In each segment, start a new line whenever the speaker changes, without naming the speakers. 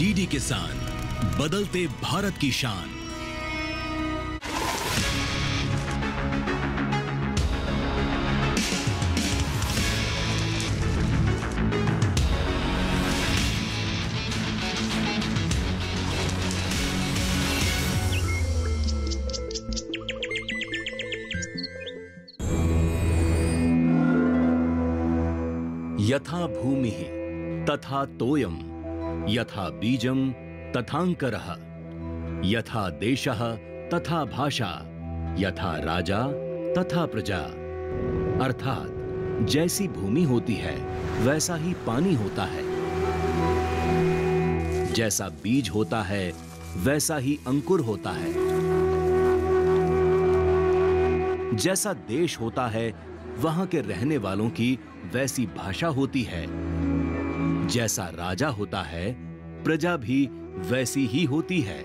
DD किसान, बदलते भारत की शान। यथा भूमिः तथा तोयम, यथा बीजम तथांकरः, यथा देशः तथा भाषा, यथा राजा तथा प्रजा। अर्थात जैसी भूमि होती है वैसा ही पानी होता है, जैसा बीज होता है वैसा ही अंकुर होता है, जैसा देश होता है वहां के रहने वालों की वैसी भाषा होती है, जैसा राजा होता है प्रजा भी वैसी ही होती है।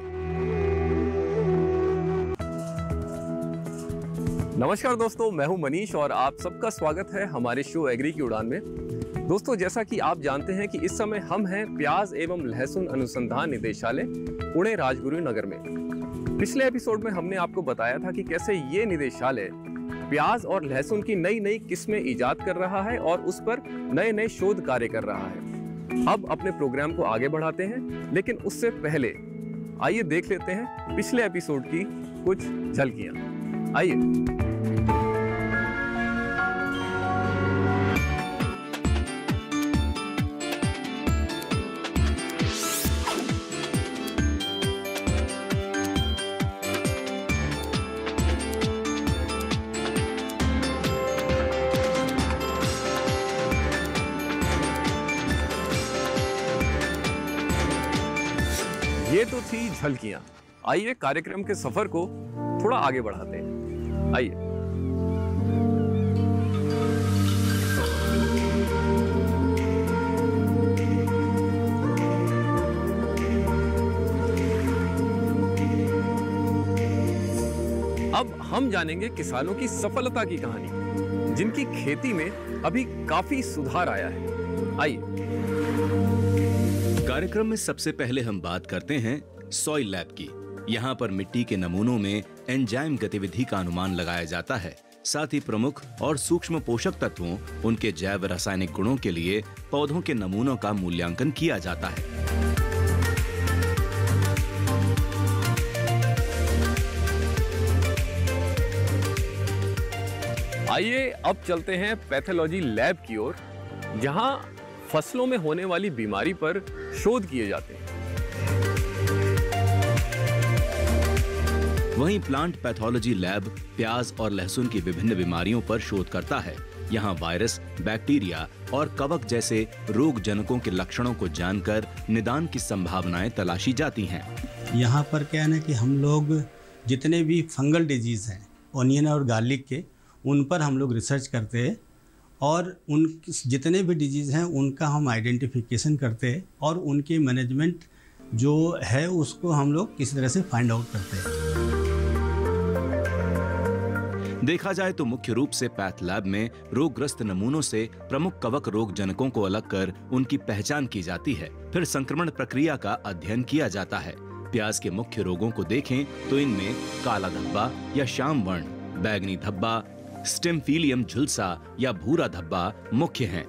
नमस्कार दोस्तों, मैं हूं मनीष और आप सबका स्वागत है हमारे शो एग्री की उड़ान में। दोस्तों, जैसा कि आप जानते हैं कि इस समय हम हैं प्याज एवं लहसुन अनुसंधान निदेशालय पुणे राजगुरु नगर में। पिछले एपिसोड में हमने आपको बताया था कि कैसे ये निदेशालय प्याज और लहसुन की नई नई किस्में इजाद कर रहा है और उस पर नए नए शोध कार्य कर रहा है। अब अपने प्रोग्राम को आगे बढ़ाते हैं, लेकिन उससे पहले आइए देख लेते हैं पिछले एपिसोड की कुछ झलकियां। आइए। ये तो थी झलकियां। आइए कार्यक्रम के सफर को थोड़ा आगे बढ़ाते हैं। आइए। अब हम जानेंगे किसानों की सफलता की कहानी, जिनकी खेती में अभी काफी सुधार आया है। आइए।
कार्यक्रम में सबसे पहले हम बात करते हैं सॉइल लैब की। यहाँ पर मिट्टी के नमूनों में एंजाइम गतिविधि का अनुमान लगाया जाता है। साथ ही प्रमुख और सूक्ष्म पोषक तत्वों, उनके जैव रासायनिक गुणों के लिए पौधों के नमूनों का मूल्यांकन किया जाता है।
आइए अब चलते हैं पैथोलॉजी लैब की ओर, जहां फसलों में होने वाली बीमारी पर शोध किए जाते हैं।
वहीं प्लांट पैथोलॉजी लैब प्याज और लहसुन की विभिन्न बीमारियों पर शोध करता है। यहाँ वायरस, बैक्टीरिया और कवक जैसे रोग जनकों के लक्षणों को जानकर निदान की संभावनाएं तलाशी जाती हैं।
यहाँ पर क्या है ना कि हम लोग जितने भी फंगल डिजीज हैं, ऑनियन और गार्लिक के, उन पर हम लोग रिसर्च करते हैं और उन जितने भी डिजीज़ हैं उनका हम आइडेंटिफिकेशन करते हैं और उनके मैनेजमेंट जो है उसको हम लोग किसी तरह से फाइंड आउट करते हैं।
देखा जाए तो मुख्य रूप से पैथ लैब में रोगग्रस्त नमूनों से प्रमुख कवक रोग जनकों को अलग कर उनकी पहचान की जाती है। फिर संक्रमण प्रक्रिया का अध्ययन किया जाता है। प्याज के मुख्य रोगों को देखें तो इनमें काला धब्बा या श्याम वर्ण, बैगनी धब्बा, स्टेमफिलियम झुलसा या भूरा धब्बा मुख्य हैं।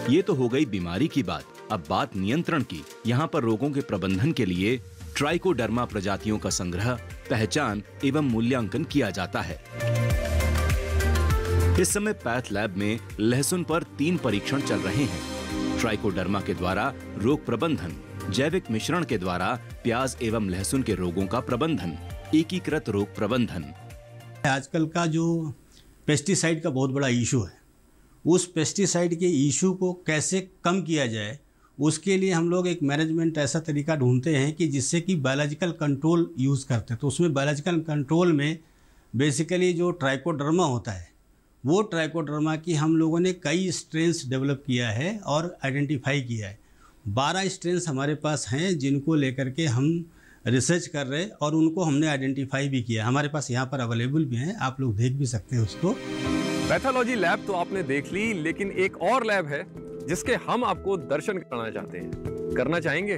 ये तो हो गई बीमारी की बात। अब बात नियंत्रण की। यहाँ पर रोगों के प्रबंधन के लिए ट्राइकोडर्मा प्रजातियों का संग्रह, पहचान एवं मूल्यांकन किया जाता है। इस समय पैथ लैब में लहसुन पर 3 परीक्षण चल रहे हैं। ट्राइकोडर्मा के द्वारा रोग प्रबंधन, जैविक मिश्रण के द्वारा प्याज एवं लहसुन के रोगों का प्रबंधन, एकीकृत रोग प्रबंधन।
आजकल का जो पेस्टिसाइड का बहुत बड़ा इशू है, उस पेस्टिसाइड के इशू को कैसे कम किया जाए, उसके लिए हम लोग एक मैनेजमेंट ऐसा तरीका ढूंढते हैं कि जिससे कि बायोलॉजिकल कंट्रोल यूज़ करते हैं। तो उसमें बायोलॉजिकल कंट्रोल में बेसिकली जो ट्राइकोडर्मा होता है, वो ट्राइकोडर्मा की हम लोगों ने कई स्ट्रेन्स डेवलप किया है और आइडेंटिफाई किया है। 12 स्ट्रेन्स हमारे पास हैं जिनको लेकर के हम रिसर्च कर रहे हैं और उनको हमने आइडेंटिफाई भी किया। हमारे पास यहाँ पर अवेलेबल भी हैं, आप लोग देख भी सकते हैं उसको।
पैथोलॉजी लैब तो आपने देख ली, लेकिन एक और लैब है जिसके हम आपको दर्शन कराना चाहते हैं। करना चाहेंगे?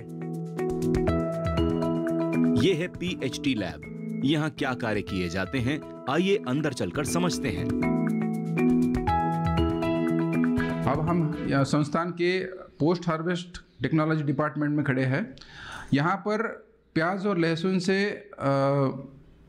ये है PhD लैब। यहाँ क्या कार्य किए जाते हैं, आइए अंदर चलकर समझते हैं।
अब हम संस्थान के पोस्ट हार्वेस्ट टेक्नोलॉजी डिपार्टमेंट में खड़े हैं। यहाँ पर प्याज और लहसुन से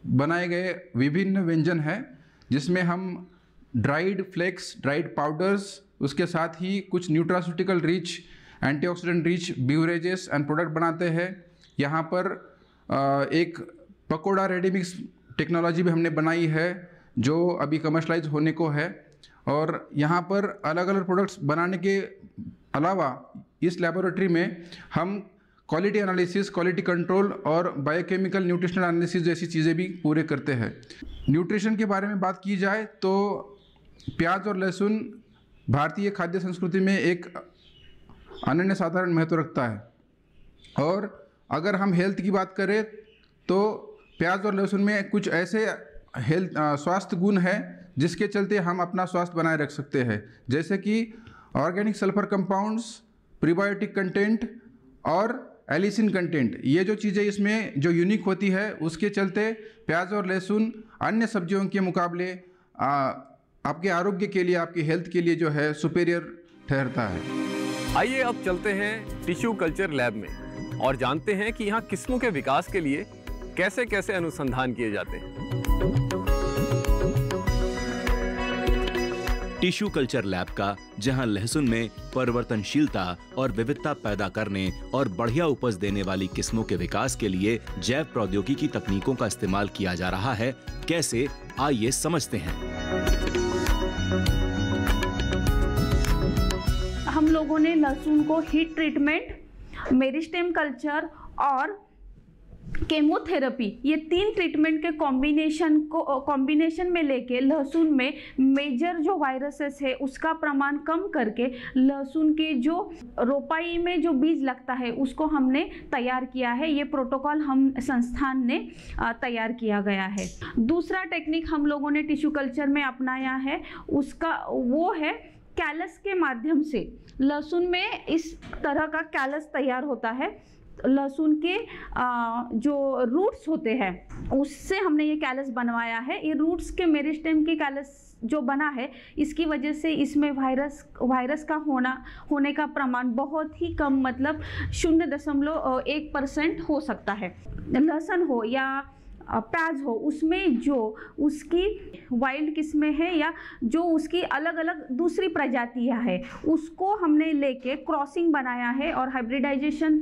बनाए गए विभिन्न व्यंजन हैं, जिसमें हम ड्राइड फ्लेक्स, ड्राइड पाउडर्स, उसके साथ ही कुछ nutraceutical rich, antioxidant rich beverages and product बनाते हैं। यहाँ पर एक पकोड़ा रेडी मिक्स टेक्नोलॉजी भी हमने बनाई है, जो अभी कमर्शलाइज होने को है। और यहाँ पर अलग अलग प्रोडक्ट्स बनाने के अलावा इस लेबोरेटरी में हम क्वालिटी एनालिसिस, क्वालिटी कंट्रोल और बायोकेमिकल न्यूट्रिशनल एनालिसिस जैसी चीज़ें भी पूरे करते हैं। न्यूट्रिशन के बारे में बात की जाए तो प्याज और लहसुन भारतीय खाद्य संस्कृति में एक अनन्य साधारण महत्व रखता है। और अगर हम हेल्थ की बात करें तो प्याज और लहसुन में कुछ ऐसे स्वास्थ्य गुण हैं जिसके चलते हम अपना स्वास्थ्य बनाए रख सकते हैं, जैसे कि organic sulphur compounds, prebiotic content और एलिसिन कंटेंट। ये जो चीज़ें इसमें जो यूनिक होती है, उसके चलते प्याज और लहसुन अन्य सब्जियों के मुकाबले आपके आरोग्य के लिए, आपकी हेल्थ के लिए जो है सुपेरियर ठहरता है।
आइए अब चलते हैं टिश्यू कल्चर लैब में और जानते हैं कि यहाँ किस्मों के विकास के लिए कैसे कैसे अनुसंधान किए जाते हैं।
टिश्यू कल्चर लैब का, जहां लहसुन में परिवर्तनशीलता और विविधता पैदा करने और बढ़िया उपज देने वाली किस्मों के विकास के लिए जैव प्रौद्योगिकी तकनीकों का इस्तेमाल किया जा रहा है, कैसे, आइए समझते हैं।
हम लोगों ने लहसुन को हीट ट्रीटमेंट, मेरिस्टेम कल्चर और केमोथेरेपी, ये 3 ट्रीटमेंट के कॉम्बिनेशन में लेके लहसुन में मेजर जो वायरसेस है उसका प्रमाण कम करके लहसुन के जो रोपाई में जो बीज लगता है उसको हमने तैयार किया है। ये प्रोटोकॉल हम संस्थान ने तैयार किया गया है। दूसरा टेक्निक हम लोगों ने टिश्यू कल्चर में अपनाया है, उसका वो है कैलस के माध्यम से। लहसुन में इस तरह का कैलस तैयार होता है। लहसुन के जो रूट्स होते हैं उससे हमने ये कैलस बनवाया है। ये रूट्स के मेरिस्टेम की कैलस जो बना है, इसकी वजह से इसमें वायरस का होने का प्रमाण बहुत ही कम, मतलब 0.1% हो सकता है। लहसुन हो या प्याज हो, उसमें जो उसकी वाइल्ड किस्में हैं या जो उसकी अलग अलग दूसरी प्रजातियां हैं, उसको हमने लेके क्रॉसिंग बनाया है और हाइब्रिडाइजेशन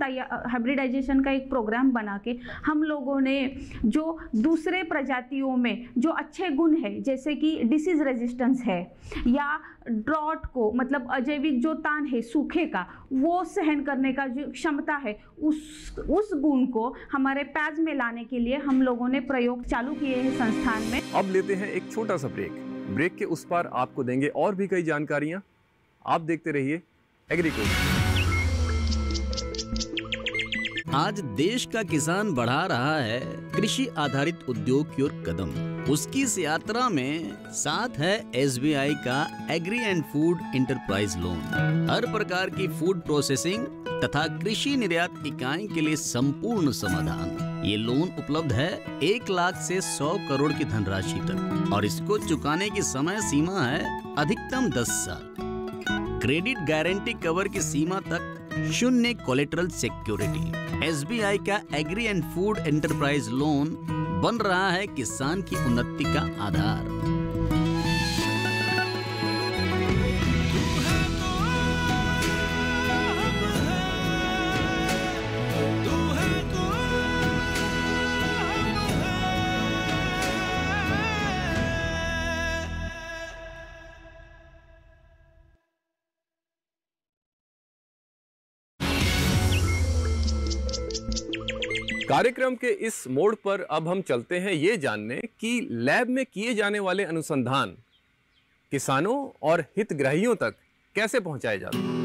का एक प्रोग्राम बना के हम लोगों ने जो दूसरे प्रजातियों में जो अच्छे गुण है, जैसे कि डिसीज रेजिस्टेंस है या ड्रॉट को, मतलब अजैविक जो तान है सूखे का, वो सहन करने का जो क्षमता है, उस गुण को हमारे प्याज में लाने के लिए हम लोगों ने प्रयोग चालू किए हैं संस्थान में।
अब लेते हैं एक छोटा सा ब्रेक के उस पार आपको देंगे और भी कई जानकारियां। आप देखते रहिए एग्रीकल्चर।
आज देश का किसान बढ़ा रहा है कृषि आधारित उद्योग की ओर कदम। उसकी इस यात्रा में साथ है SBI का agri and food enterprise loan. हर प्रकार की फूड प्रोसेसिंग तथा कृषि निर्यात इकाई के लिए संपूर्ण समाधान। ये लोन उपलब्ध है 1 लाख से 100 करोड़ की धनराशि तक और इसको चुकाने की समय सीमा है अधिकतम 10 साल। क्रेडिट गारंटी कवर की सीमा तक 0 कोलेटरल सिक्योरिटी। SBI का agri and food enterprise loan बन रहा है किसान की उन्नति का आधार।
कार्यक्रम के इस मोड़ पर अब हम चलते हैं ये जानने कि लैब में किए जाने वाले अनुसंधान किसानों और हितग्राहियों तक कैसे पहुंचाए जाते हैं।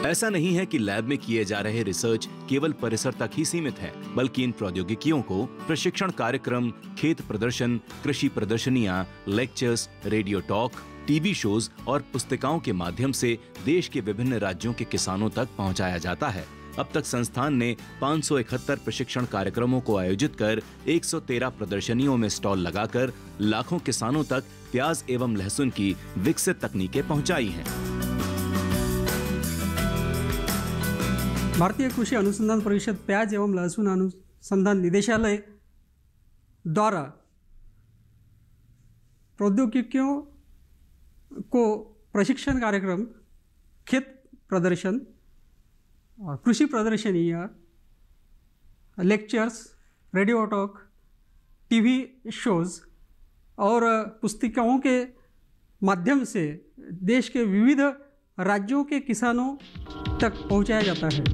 ऐसा नहीं है कि लैब में किए जा रहे रिसर्च केवल परिसर तक ही सीमित है, बल्कि इन प्रौद्योगिकियों को प्रशिक्षण कार्यक्रम, खेत प्रदर्शन, कृषि प्रदर्शनियां, lectures, radio talk, TV shows और पुस्तिकाओं के माध्यम से देश के विभिन्न राज्यों के किसानों तक पहुंचाया जाता है। अब तक संस्थान ने 571 प्रशिक्षण कार्यक्रमों को आयोजित कर 113 प्रदर्शनियों में स्टॉल लगाकर लाखों किसानों तक प्याज एवं लहसुन की विकसित तकनीकें पहुंचाई हैं।
भारतीय कृषि अनुसंधान परिषद प्याज एवं लहसुन अनुसंधान निदेशालय द्वारा प्रौद्योगिकियों को प्रशिक्षण कार्यक्रम, खेत प्रदर्शन और कृषि प्रदर्शनियाँ, lectures, radio talk, TV shows और पुस्तिकाओं के माध्यम से देश के विविध राज्यों के किसानों तक पहुंचाया जाता है।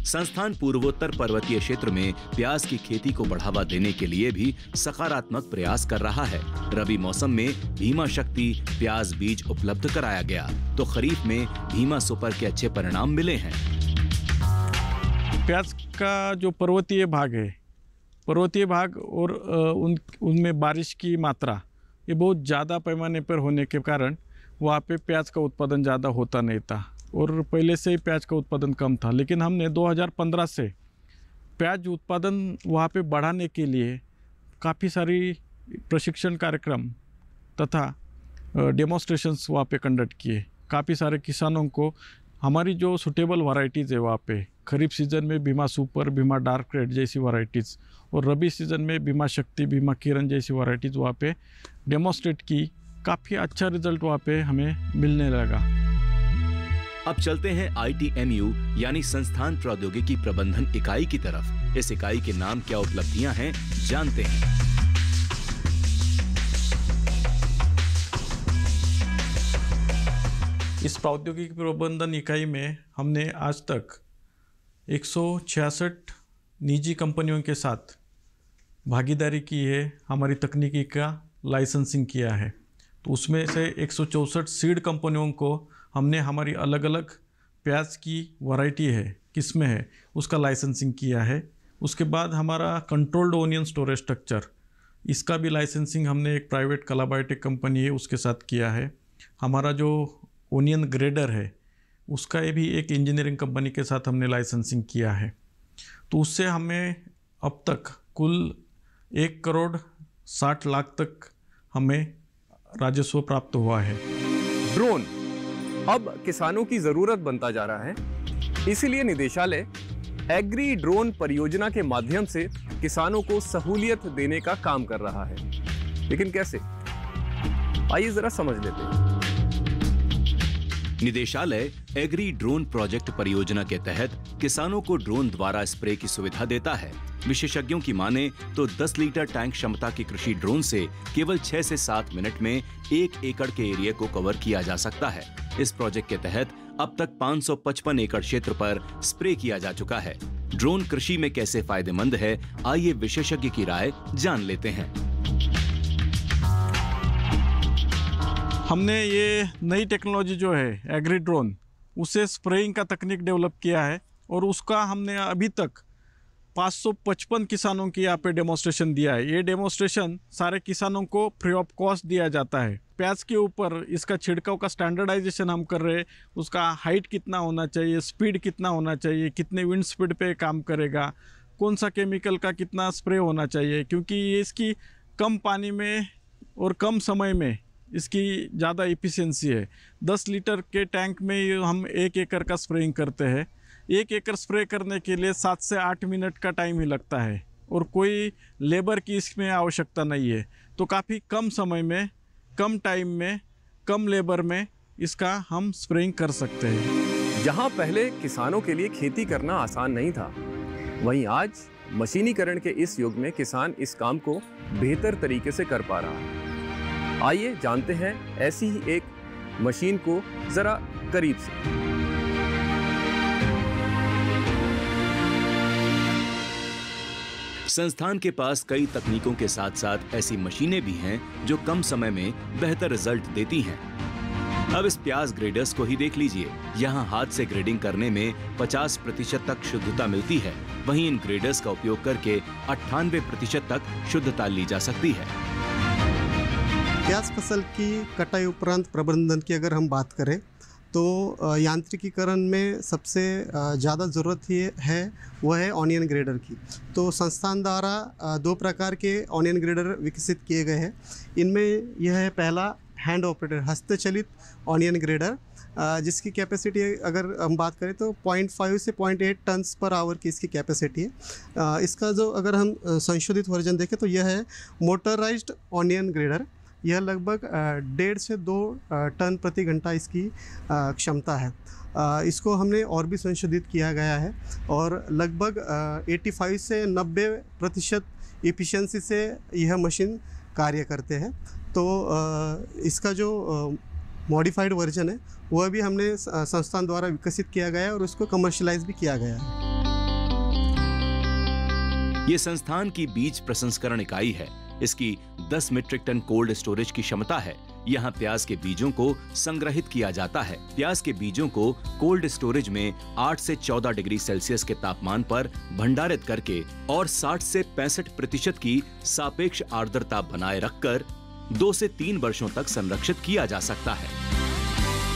संस्थान पूर्वोत्तर पर्वतीय क्षेत्र में प्याज की खेती को बढ़ावा देने के लिए भी सकारात्मक प्रयास कर रहा है। रबी मौसम में भीमा शक्ति प्याज बीज उपलब्ध कराया गया, तो खरीफ में भीमा सुपर के अच्छे परिणाम मिले हैं।
प्याज का जो पर्वतीय भाग है, पर्वतीय भाग और उनमें बारिश की मात्रा ये बहुत ज़्यादा पैमाने पर होने के कारण वहाँ पे प्याज का उत्पादन ज़्यादा होता नहीं था और पहले से ही प्याज का उत्पादन कम था। लेकिन हमने 2015 से प्याज उत्पादन वहाँ पे बढ़ाने के लिए काफ़ी सारी प्रशिक्षण कार्यक्रम तथा डेमोन्स्ट्रेशंस वहाँ पे कंडक्ट किए। काफ़ी सारे किसानों को हमारी जो सूटेबल वैरायटीज़ है वहाँ पे, खरीफ सीज़न में Bhima super, Bhima dark red जैसी वैरायटीज़ और रबी सीज़न में भीमा शक्ति, भीमा किरण जैसी वैरायटीज़ वहाँ पे डेमोन्स्ट्रेट की। काफ़ी अच्छा रिजल्ट वहाँ पे हमें मिलने लगा।
अब चलते हैं ITMU यानी संस्थान प्रौद्योगिकी प्रबंधन इकाई की तरफ। इस इकाई के नाम क्या उपलब्धियां हैं, जानते हैं।
इस प्रौद्योगिकी प्रबंधन इकाई में हमने आज तक 166 निजी कंपनियों के साथ भागीदारी की है, हमारी तकनीकी का लाइसेंसिंग किया है। तो उसमें से 164 सीड कंपनियों को हमने हमारी अलग अलग प्याज की वैरायटी है, किस्में है, उसका लाइसेंसिंग किया है। उसके बाद हमारा कंट्रोल्ड ओनियन स्टोरेज स्ट्रक्चर, इसका भी लाइसेंसिंग हमने एक प्राइवेट कलाबायोटेक कंपनी है उसके साथ किया है। हमारा जो ओनियन ग्रेडर है उसका ये भी एक इंजीनियरिंग कंपनी के साथ हमने लाइसेंसिंग किया है। तो उससे हमें अब तक कुल 1,60 लाख तक हमें राजस्व प्राप्त हुआ है।
ड्रोन अब किसानों की जरूरत बनता जा रहा है, इसीलिए निदेशालय एग्री ड्रोन परियोजना के माध्यम से किसानों को सहूलियत देने का काम कर रहा है। लेकिन कैसे, आइए जरा समझ लेते हैं।
निदेशालय एग्री ड्रोन प्रोजेक्ट परियोजना के तहत किसानों को ड्रोन द्वारा स्प्रे की सुविधा देता है। विशेषज्ञों की माने तो 10 लीटर टैंक क्षमता की कृषि ड्रोन से केवल 6 से 7 मिनट में 1 एकड़ के एरिया को कवर किया जा सकता है। इस प्रोजेक्ट के तहत अब तक 555 एकड़ क्षेत्र पर स्प्रे किया जा चुका है। ड्रोन कृषि में कैसे फायदेमंद है, आइए विशेषज्ञ की राय जान लेते हैं।
हमने ये नई टेक्नोलॉजी जो है एग्री ड्रोन, उसे स्प्रेइंग का तकनीक डेवलप किया है और उसका हमने अभी तक 555 किसानों की यहाँ पे डेमोन्स्ट्रेशन दिया है। ये डेमोन्स्ट्रेशन सारे किसानों को फ्री ऑफ कॉस्ट दिया जाता है। प्याज के ऊपर इसका छिड़काव का स्टैंडर्डाइजेशन हम कर रहे हैं, उसका हाइट कितना होना चाहिए, स्पीड कितना होना चाहिए, कितने विंड स्पीड पे काम करेगा, कौन सा केमिकल का कितना स्प्रे होना चाहिए, क्योंकि ये इसकी कम पानी में और कम समय में इसकी ज़्यादा इफ़िशियंसी है। 10 लीटर के टैंक में हम 1 एकड़ का स्प्रेइंग करते हैं। 1 एकड़ स्प्रे करने के लिए 7 से 8 मिनट का टाइम ही लगता है और कोई लेबर की इसमें आवश्यकता नहीं है। तो काफ़ी कम समय में, कम टाइम में, कम लेबर में इसका हम स्प्रेइंग कर सकते हैं।
जहां पहले किसानों के लिए खेती करना आसान नहीं था, वहीं आज मशीनीकरण के इस युग में किसान इस काम को बेहतर तरीके से कर पा रहा है। आइए जानते हैं ऐसी ही एक मशीन को जरा करीब से।
संस्थान के पास कई तकनीकों के साथ साथ ऐसी मशीनें भी हैं जो कम समय में बेहतर रिजल्ट देती हैं। अब इस प्याज ग्रेडर्स को ही देख लीजिए। यहाँ हाथ से ग्रेडिंग करने में 50% तक शुद्धता मिलती है, वहीं इन ग्रेडर्स का उपयोग करके 98% तक शुद्धता ली जा सकती है।
प्याज फसल की कटाई उपरांत प्रबंधन की अगर हम बात करें तो यांत्रिकीकरण में सबसे ज़्यादा ज़रूरत ये है वह है ऑनियन ग्रेडर की। तो संस्थान द्वारा 2 प्रकार के ऑनियन ग्रेडर विकसित किए गए हैं। इनमें यह है पहला हैंड ऑपरेटर हस्तचलित ऑनियन ग्रेडर, जिसकी कैपेसिटी अगर हम बात करें तो 0.5 से 0.8 टन्स पर आवर की इसकी कैपेसिटी है। इसका जो अगर हम संशोधित वर्जन देखें तो यह है मोटराइज्ड ऑनियन ग्रेडर। यह लगभग 1.5 से 2 टन प्रति घंटा इसकी क्षमता है। इसको हमने और भी संशोधित किया गया है और लगभग 85 से 90% एफिशिएंसी से यह मशीन कार्य करते हैं। तो इसका जो मॉडिफाइड वर्जन है वह भी हमने संस्थान द्वारा विकसित किया गया है और उसको कमर्शियलाइज भी किया गया है।
ये संस्थान की बीज प्रसंस्करण इकाई है। इसकी 10 मीट्रिक टन कोल्ड स्टोरेज की क्षमता है। यहाँ प्याज के बीजों को संग्रहित किया जाता है। प्याज के बीजों को कोल्ड स्टोरेज में 8 से 14 डिग्री सेल्सियस के तापमान पर भंडारित करके और 60 से 65% की सापेक्ष आर्द्रता बनाए रखकर 2 से 3 वर्षों तक संरक्षित किया जा सकता है।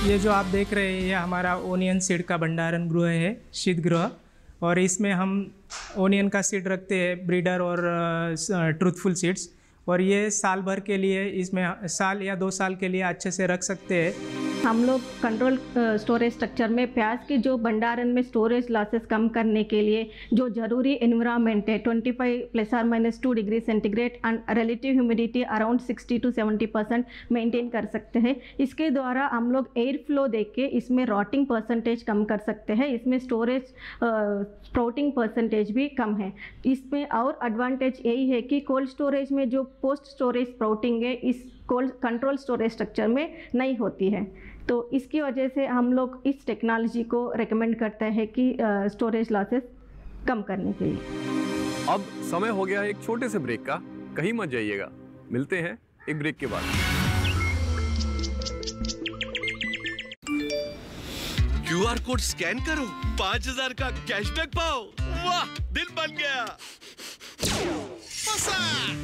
ये जो आप देख रहे हैं ये हमारा ओनियन सीड का भंडारण गृह है, शीत गृह, और इसमें हम ओनियन का सीड रखते हैं, ब्रीडर और ट्रूथफुल सीड्स, और ये साल भर के लिए इसमें साल या 2 साल के लिए अच्छे से रख सकते हैं।
हम लोग कंट्रोल स्टोरेज स्ट्रक्चर में प्याज की जो भंडारण में स्टोरेज लॉसेस कम करने के लिए जो जरूरी एनवायरनमेंट है 25 ± 2 degree centigrade and relative humidity around 60 to 70% maintain कर सकते हैं। इसके द्वारा हम लोग एयर फ्लो देख के इसमें रॉटिंग परसेंटेज कम कर सकते हैं। इसमें स्टोरेज स्प्राउटिंग परसेंटेज भी कम है। इसमें और एडवांटेज यही है कि कोल्ड स्टोरेज में जो पोस्ट स्टोरेज स्प्राउटिंग है इस कोल्ड कंट्रोल स्टोरेज स्ट्रक्चर में नहीं होती है। तो इसकी वजह से हम लोग इस टेक्नोलॉजी को रेकमेंड करते हैं कि स्टोरेज लॉसेस कम करने के लिए।
अब समय हो गया है एक छोटे से ब्रेक का, कहीं मत जाइएगा, मिलते हैं एक ब्रेक के बाद।
QR कोड स्कैन करो, 5000 का कैशबैक पाओ। वाह, दिल बन गया।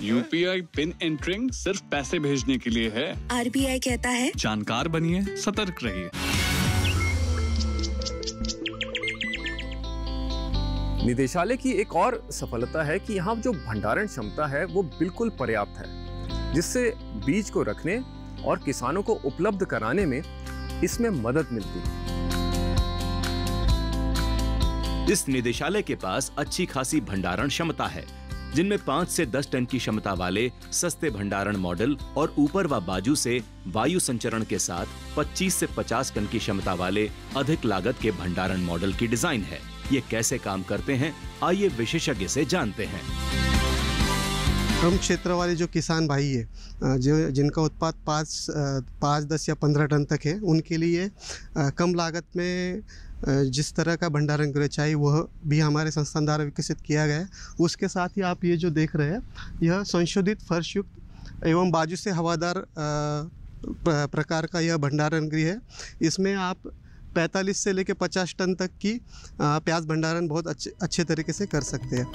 UPI पिन एंटरिंग सिर्फ पैसे भेजने के लिए है।
RBI कहता है
जानकार बनिए, सतर्क रहिए।
निदेशालय की एक और सफलता है कि यहाँ जो भंडारण क्षमता है वो बिल्कुल पर्याप्त है, जिससे बीज को रखने और किसानों को उपलब्ध कराने में इसमें मदद मिलती है।
इस निदेशालय के पास अच्छी खासी भंडारण क्षमता है, जिनमें 5 से 10 टन की क्षमता वाले सस्ते भंडारण मॉडल और ऊपर व बाजू से वायु संचरण के साथ 25 से 50 टन की क्षमता वाले अधिक लागत के भंडारण मॉडल की डिजाइन है। ये कैसे काम करते हैं, आइए विशेषज्ञ से जानते हैं।
कम क्षेत्र वाले जो किसान भाई है जो जिनका उत्पाद 5, 10 या 15 टन तक है, उनके लिए कम लागत में जिस तरह का भंडारण गृह चाहिए वह भी हमारे संस्थान द्वारा विकसित किया गया है। उसके साथ ही आप ये जो देख रहे हैं यह संशोधित फर्श युक्त एवं बाजू से हवादार प्रकार का यह भंडारण गृह है। इसमें आप 45 से लेकर 50 टन तक की प्याज भंडारण बहुत अच्छे तरीके से कर सकते हैं।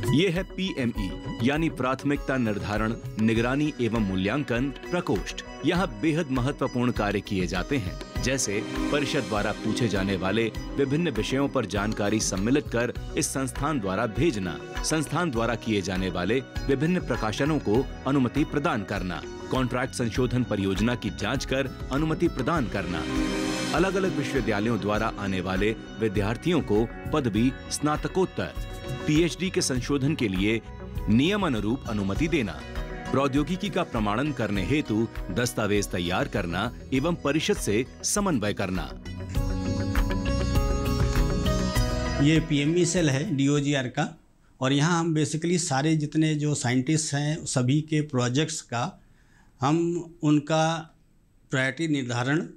ये है PME यानी प्राथमिकता निर्धारण, निगरानी एवं मूल्यांकन प्रकोष्ठ। यहाँ बेहद महत्वपूर्ण कार्य किए जाते हैं, जैसे परिषद द्वारा पूछे जाने वाले विभिन्न विषयों पर जानकारी सम्मिलित कर इस संस्थान द्वारा भेजना, संस्थान द्वारा किए जाने वाले विभिन्न प्रकाशनों को अनुमति प्रदान करना, कॉन्ट्रैक्ट संशोधन परियोजना की जांच कर अनुमति प्रदान करना, अलग अलग विश्वविद्यालयों द्वारा आने वाले विद्यार्थियों को पदवी, स्नातकोत्तर, PhD के संशोधन के लिए नियम अनुरूप अनुमति देना, प्रौद्योगिकी का प्रमाणन करने हेतु दस्तावेज तैयार करना एवं परिषद से समन्वय करना।
ये PME सेल है DOGR का, और यहाँ हम बेसिकली सारे जितने जो साइंटिस्ट हैं सभी के प्रोजेक्ट्स का हम उनका प्रायोरिटी निर्धारण,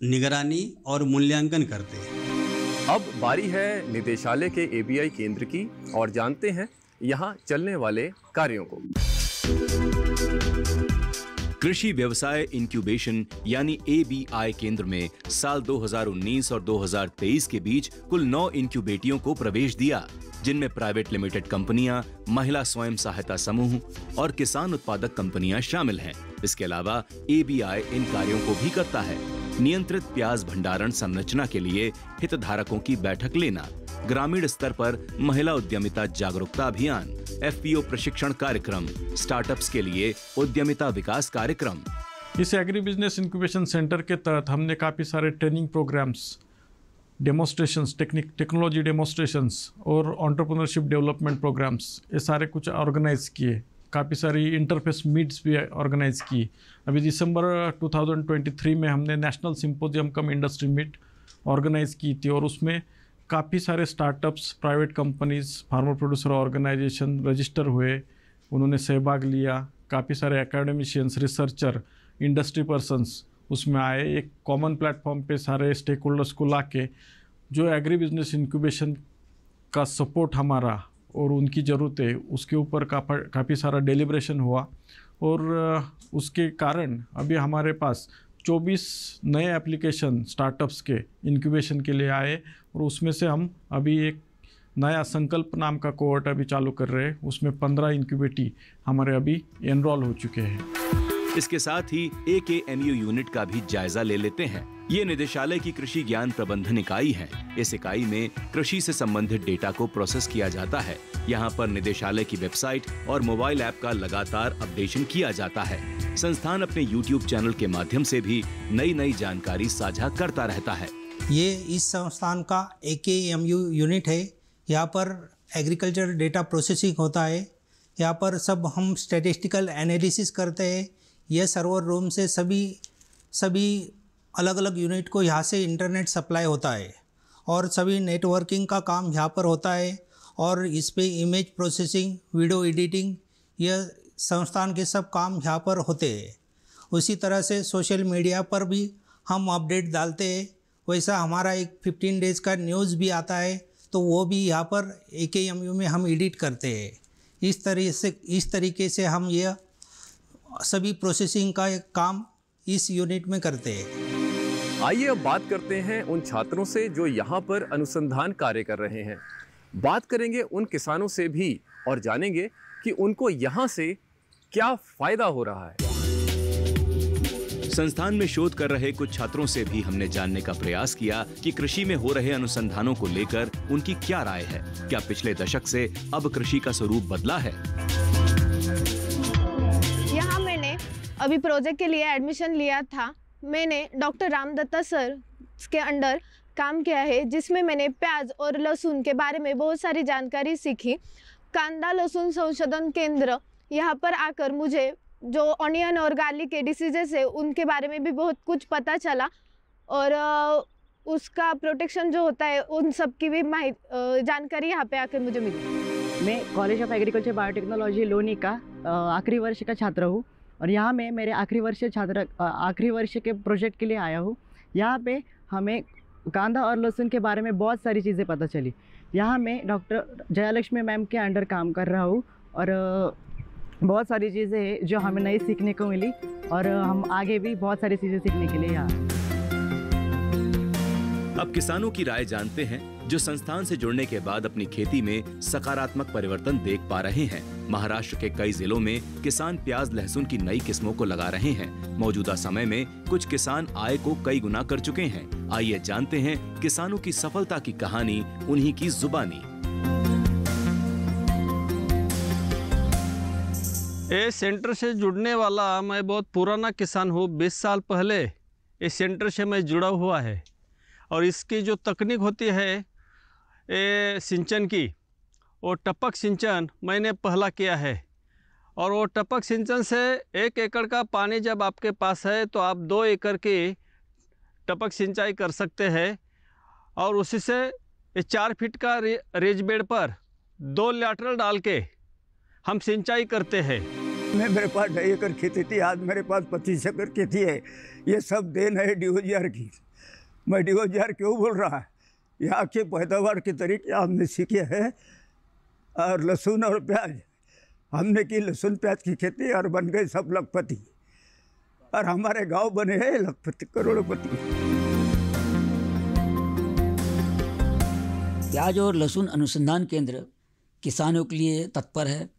निगरानी और मूल्यांकन करते हैं।
अब बारी है निदेशालय के ABI केंद्र की और जानते हैं यहाँ चलने वाले कार्यों को।
कृषि व्यवसाय इंक्यूबेशन यानी ABI केंद्र में साल 2019 और 2023 के बीच कुल 9 इंक्यूबेटियों को प्रवेश दिया, जिनमें प्राइवेट लिमिटेड कंपनियां, महिला स्वयं सहायता समूह और किसान उत्पादक कंपनियां शामिल हैं। इसके अलावा ABI इन कार्यों को भी करता है: नियंत्रित प्याज भंडारण संरचना के लिए हितधारकों की बैठक लेना, ग्रामीण स्तर पर महिला उद्यमिता जागरूकता अभियान, FPO प्रशिक्षण कार्यक्रम, स्टार्टअप्स के लिए उद्यमिता विकास कार्यक्रम।
इस एग्री बिजनेस इंक्यूबेशन सेंटर के तहत हमने काफ़ी सारे ट्रेनिंग प्रोग्राम्स, डेमोस्ट्रेशंस, टेक्नोलॉजी डेमोस्ट्रेशंस और एंटरप्रेन्योरशिप डेवलपमेंट प्रोग्राम्स, ये सारे कुछ ऑर्गेनाइज किए। काफ़ी सारी इंटरफेस मीट्स भी ऑर्गेनाइज की। अभी दिसंबर 2023 में हमने national symposium cum industry meet organise की थी और उसमें काफ़ी सारे startups, private companies, farmer producer organisation register हुए, उन्होंने सहभाग लिया। काफ़ी सारे एकेडमिशियंस, रिसर्चर, इंडस्ट्री पर्सन्स उसमें आए। एक कॉमन प्लेटफॉर्म पे सारे स्टेक होल्डर्स को लाके जो एग्री बिजनेस इंक्यूबेशन का सपोर्ट हमारा और उनकी ज़रूरत है उसके ऊपर काफ़ी सारा डेलिब्रेशन हुआ और उसके कारण अभी हमारे पास 24 नए एप्लीकेशन स्टार्टअप्स के इंक्यूबेशन के लिए आए और उसमें से हम अभी एक नया संकल्प नाम का कोहॉर्ट अभी चालू कर रहे हैं। उसमें 15 इंक्यूबेटी हमारे अभी एनरोल हो चुके हैं।
इसके साथ ही AKMU यूनिट का भी जायजा ले लेते हैं। ये निदेशालय की कृषि ज्ञान प्रबंधन इकाई है। इस इकाई में कृषि से संबंधित डेटा को प्रोसेस किया जाता है। यहाँ पर निदेशालय की वेबसाइट और मोबाइल ऐप का लगातार अपडेशन किया जाता है। संस्थान अपने YouTube चैनल के माध्यम से भी नई जानकारी साझा करता रहता है।
ये इस संस्थान का AKMU यूनिट है। यहाँ पर एग्रीकल्चर डेटा प्रोसेसिंग होता है। यहाँ पर सब हम स्टैटिस्टिकल एनालिसिस करते हैं। यह सर्वर रूम से सभी अलग अलग यूनिट को यहाँ से इंटरनेट सप्लाई होता है और सभी नेटवर्किंग का काम यहाँ पर होता है और इस पे इमेज प्रोसेसिंग, वीडियो एडिटिंग, यह संस्थान के सब काम यहाँ पर होते हैं। उसी तरह से सोशल मीडिया पर भी हम अपडेट डालते हैं। वैसा हमारा एक 15 डेज़ का न्यूज़ भी आता है तो वो भी यहाँ पर AKMU में हम एडिट करते हैं। इस तरीके से हम यह सभी प्रोसेसिंग का एक काम इस यूनिट में करते हैं।
आइए अब बात करते हैं उन छात्रों से जो यहाँ पर अनुसंधान कार्य कर रहे हैं। बात करेंगे उन किसानों से भी और जानेंगे कि उनको यहाँ से क्या फायदा हो रहा है।
संस्थान में शोध कर रहे कुछ छात्रों से भी हमने जानने का प्रयास किया कि कृषि में हो रहे अनुसंधानों को लेकर उनकी क्या राय है। क्या पिछले दशक से अब कृषि का स्वरूप बदला है?
यहाँ मैंने अभी प्रोजेक्ट के लिए एडमिशन लिया था। मैंने डॉक्टर रामदत्ता सर के अंडर काम किया है, जिसमें मैंने प्याज और लहसुन के बारे में बहुत सारी जानकारी सीखी। कांदा लहसुन संशोधन केंद्र यहाँ पर आकर मुझे जो ऑनियन और गार्लिक के डिसीजेस है उनके बारे में भी बहुत कुछ पता चला और उसका प्रोटेक्शन जो होता है उन सब की भी जानकारी यहाँ पे आकर मुझे मिली।
मैं college of agriculture biotechnology Loni का आखिरी वर्ष का छात्र हूँ और यहाँ मैं मेरे आखिरी वर्ष के प्रोजेक्ट के लिए आया हूँ। यहाँ पे हमें कांदा और लहसुन के बारे में बहुत सारी चीज़ें पता चली। यहाँ मैं डॉक्टर जयालक्ष्मी मैम के अंडर काम कर रहा हूँ और बहुत सारी चीज़ें हैं जो हमें नई सीखने को मिली और हम आगे भी बहुत सारी चीज़ें सीखने के लिए यहाँ।
अब किसानों की राय जानते हैं जो संस्थान से जुड़ने के बाद अपनी खेती में सकारात्मक परिवर्तन देख पा रहे हैं। महाराष्ट्र के कई जिलों में किसान प्याज लहसुन की नई किस्मों को लगा रहे हैं। मौजूदा समय में कुछ किसान आय को कई गुना कर चुके हैं। आइए जानते हैं किसानों की सफलता की कहानी उन्हीं की जुबानी।
ये सेंटर से जुड़ने वाला मैं बहुत पुराना किसान हूँ। 20 साल पहले इस सेंटर से मैं जुड़ा हुआ है और इसकी जो तकनीक होती है ये सिंचन की, वो टपक सिंचन मैंने पहला किया है और वो टपक सिंचन से 1 एकड़ का पानी जब आपके पास है तो आप 2 एकड़ की टपक सिंचाई कर सकते हैं और उसी से 4 फीट का रेज बेड पर 2 लैटरल डाल के हम सिंचाई करते हैं।
मेरे पास 2 एकड़ खेती थी, आज मेरे पास 25 एकड़ खेती है। ये सब देन है DOGR की। मैं DOGR क्यों बोल रहा है, यहाँ के पैदावार के तरीके हमने सीखे हैं और लहसुन और प्याज हमने की लहसुन प्याज की खेती और बन गए सब लखपति। और हमारे गांव बने हैं लखपति करोड़पति।
प्याज और लहसुन अनुसंधान केंद्र किसानों के लिए तत्पर है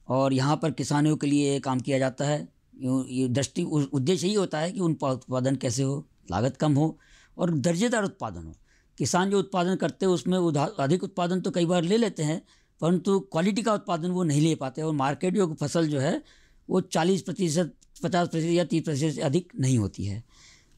और यहाँ पर किसानों के लिए काम किया जाता है। ये उद्देश्य यही होता है कि उनका उत्पादन कैसे हो, लागत कम हो और दर्जेदार उत्पादन हो। किसान जो उत्पादन करते हैं उसमें अधिक उत्पादन तो कई बार ले लेते हैं, परंतु क्वालिटी का उत्पादन वो नहीं ले पाते और मार्केट जो फसल जो है वो 40%, 50% या 30% से अधिक नहीं होती है।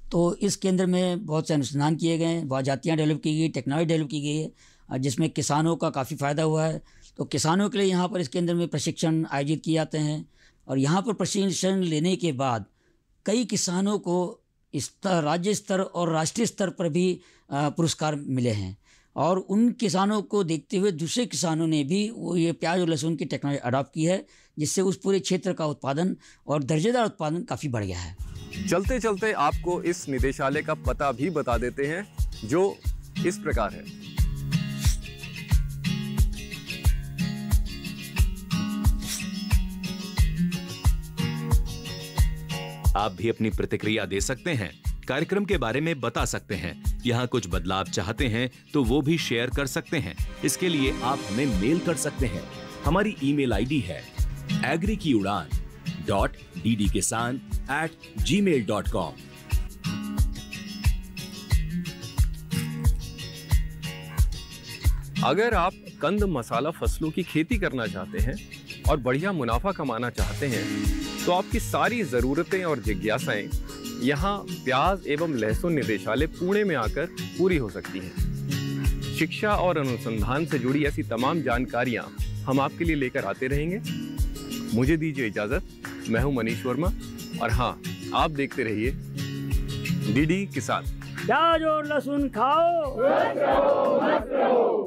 तो इस केंद्र में बहुत से अनुसंधान किए गए हैं, बहुत जातियाँ डेवलप की गई, टेक्नोलॉजी डेवलप की गई है जिसमें किसानों का काफ़ी फ़ायदा हुआ है। तो किसानों के लिए यहाँ पर इस केंद्र में प्रशिक्षण आयोजित किए जाते हैं और यहाँ पर प्रशिक्षण लेने के बाद कई किसानों को राज्य स्तर और राष्ट्रीय स्तर पर भी पुरस्कार मिले हैं और उन किसानों को देखते हुए दूसरे किसानों ने भी वो ये प्याज और लहसुन की टेक्नोलॉजी अडॉप्ट की है, जिससे उस पूरे क्षेत्र का उत्पादन और दर्जेदार उत्पादन काफ़ी बढ़ गया है।
चलते चलते आपको इस निदेशालय का पता भी बता देते हैं, जो इस प्रकार है।
आप भी अपनी प्रतिक्रिया दे सकते हैं, कार्यक्रम के बारे में बता सकते हैं, यहाँ कुछ बदलाव चाहते हैं तो वो भी शेयर कर सकते हैं। इसके लिए आप हमें मेल कर सकते हैं। हमारी ईमेल आईडी है agrikiudan.ddkisan@gmail.com।
अगर आप कंद मसाला फसलों की खेती करना चाहते हैं और बढ़िया मुनाफा कमाना चाहते हैं तो आपकी सारी ज़रूरतें और जिज्ञासाएं यहाँ प्याज एवं लहसुन निदेशालय पुणे में आकर पूरी हो सकती हैं। शिक्षा और अनुसंधान से जुड़ी ऐसी तमाम जानकारियाँ हम आपके लिए लेकर आते रहेंगे। मुझे दीजिए इजाज़त, मैं हूँ मनीष वर्मा और हाँ, आप देखते रहिए डीडी किसान।
प्याज और लहसुन खाओ, मस्त रहो, मस्त रहो।